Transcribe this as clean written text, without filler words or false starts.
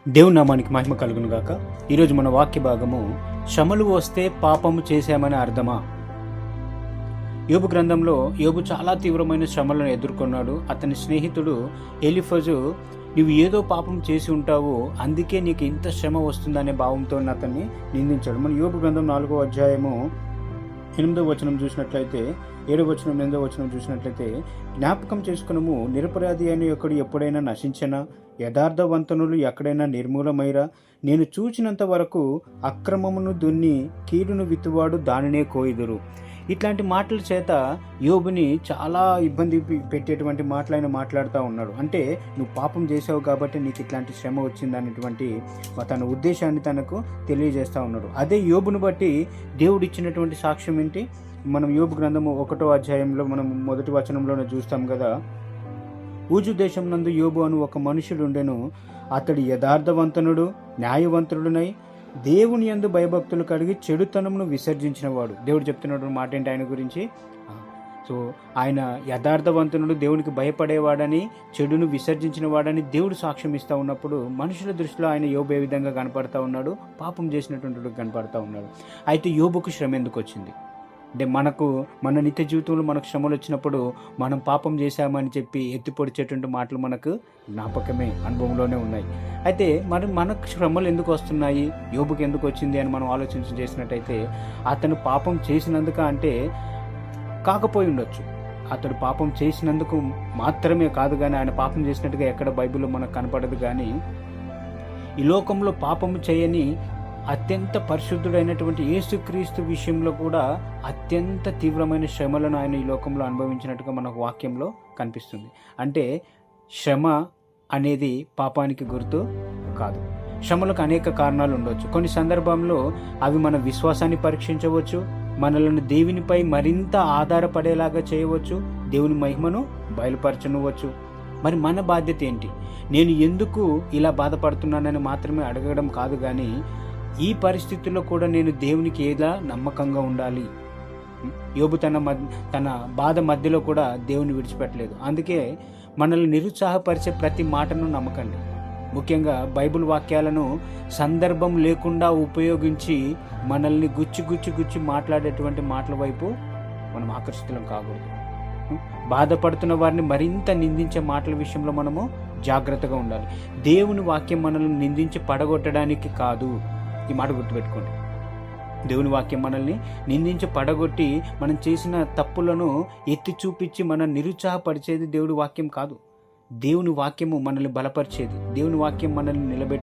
దేవుని నామానికి మహిమ కలుగును గాక. ఈరోజు మన వాక్య భాగము శ్రమలు వస్తే పాపము చేశామని అర్థమా. యోబు గ్రంథంలో యోబు చాలా తీవ్రమైన శ్రమలను ఎదుర్కొన్నాడు. అతని స్నేహితుడు ఎలీఫజు నువ్వు ఏదో పాపం చేసి ఉంటావు, అందుకే నీకు ఇంత శ్రమ వస్తుందనే భావంతో అతన్ని నిందించాడు. మన యోబు గ్రంథం 4వ అధ్యాయము 8వ వచనం చూసినట్లయితే, 7వ వచనం 8వ వచనం చూసినట్లయితే, జ్ఞాపకం చేసుకునము, నిరపరాధి అని ఒకడు ఎప్పుడైనా నశించనా, యథార్థవంతనులు ఎక్కడైనా నిర్మూలమైరా, నేను చూచినంత వరకు అక్రమమును దున్ని కీడును విత్తువాడు దానినే కోయిదురు. ఇట్లాంటి మాటల చేత యోబుని చాలా ఇబ్బంది పెట్టేటువంటి మాటలు ఆయన మాట్లాడుతూ ఉన్నాడు. అంటే నువ్వు పాపం చేసావు కాబట్టి నీకు ఇట్లాంటి శ్రమ వచ్చింది అనేటువంటి తన ఉద్దేశాన్ని తనకు తెలియజేస్తూ ఉన్నాడు. అదే యోబును బట్టి దేవుడు ఇచ్చినటువంటి సాక్ష్యం ఏంటి? మనం యోబు గ్రంథము 1వ అధ్యాయంలో మనం మొదటి వచనంలోనే చూస్తాం కదా. ఊజు దేశం నందు యోబు అను ఒక మనుషుడు ఉండెను. అతడు యథార్థవంతనుడు, న్యాయవంతుడునై దేవుని యందు భయభక్తులు కలిగి చెడుతనమును విసర్జించినవాడు. దేవుడు చెప్తున్నాడు మాట ఏంటి ఆయన గురించి? సో ఆయన యథార్థవంతునుడు, దేవునికి భయపడేవాడని, చెడును విసర్జించిన వాడని దేవుడు సాక్ష్యం ఇస్తూ ఉన్నప్పుడు మనుషుల దృష్టిలో ఆయన యోబు ఏ విధంగా కనపడతా ఉన్నాడు? పాపం చేసినటువంటి కనపడతా ఉన్నాడు. అయితే యోబుకు శ్రమ ఎందుకు వచ్చింది అంటే, మన నిత్య జీవితంలో మనకు శ్రమలు వచ్చినప్పుడు మనం పాపం చేశామని చెప్పి ఎత్తిపొడిచేటువంటి మాటలు మనకు జ్ఞాపకమే, అనుభవంలోనే ఉన్నాయి. అయితే మనకు శ్రమలు ఎందుకు వస్తున్నాయి, యోబుకి ఎందుకు వచ్చింది అని మనం ఆలోచించి చేసినట్టయితే, అతను పాపం చేసినందుక అంటే కాకపోయి ఉండొచ్చు. అతడు పాపం చేసినందుకు మాత్రమే కాదు, కానీ ఆయన పాపం చేసినట్టుగా ఎక్కడ బైబిల్లో మనకు కనపడదు. కానీ ఈ లోకంలో పాపము చేయని అత్యంత పరిశుద్ధుడైనటువంటి యేసుక్రీస్తు విషయంలో కూడా అత్యంత తీవ్రమైన శ్రమలను ఆయన ఈ లోకంలో అనుభవించినట్టుగా మనకు వాక్యంలో కనిపిస్తుంది. అంటే శ్రమ అనేది పాపానికి గుర్తు కాదు. శ్రమలకు అనేక కారణాలు ఉండవచ్చు. కొన్ని సందర్భంలో అవి మన విశ్వాసాన్ని పరీక్షించవచ్చు, మనలను దేవునిపై మరింత ఆధారపడేలాగా చేయవచ్చు, దేవుని మహిమను బయలుపరచనివ్వచ్చు. మరి మన బాధ్యత ఏంటి? నేను ఎందుకు ఇలా బాధపడుతున్నానని మాత్రమే అడగడం కాదు, కానీ ఈ పరిస్థితుల్లో కూడా నేను దేవునికి ఏలా నమ్మకంగా ఉండాలి. యోబు తన బాధ మధ్యలో కూడా దేవుని విడిచిపెట్టలేదు. అందుకే మనల్ని నిరుత్సాహపరిచే ప్రతి మాటను నమ్మకండి. ముఖ్యంగా బైబిల్ వాక్యాలను సందర్భం లేకుండా ఉపయోగించి మనల్ని గుచ్చి మాట్లాడేటువంటి మాటల వైపు మనం ఆకర్షితులం కాకూడదు. బాధపడుతున్న వారిని మరింత నిందించే మాటల విషయంలో మనము జాగ్రత్తగా ఉండాలి. దేవుని వాక్యం మనల్ని నిందించి పడగొట్టడానికి కాదు. ఈ మాట గుర్తుపెట్టుకోండి. దేవుని వాక్యం మనల్ని నిందించి పడగొట్టి మనం చేసిన తప్పులను ఎత్తి చూపించి మనం నిరుత్సాహపరిచేది దేవుడి వాక్యం కాదు. దేవుని వాక్యము మనల్ని బలపరిచేది. దేవుని వాక్యం మనల్ని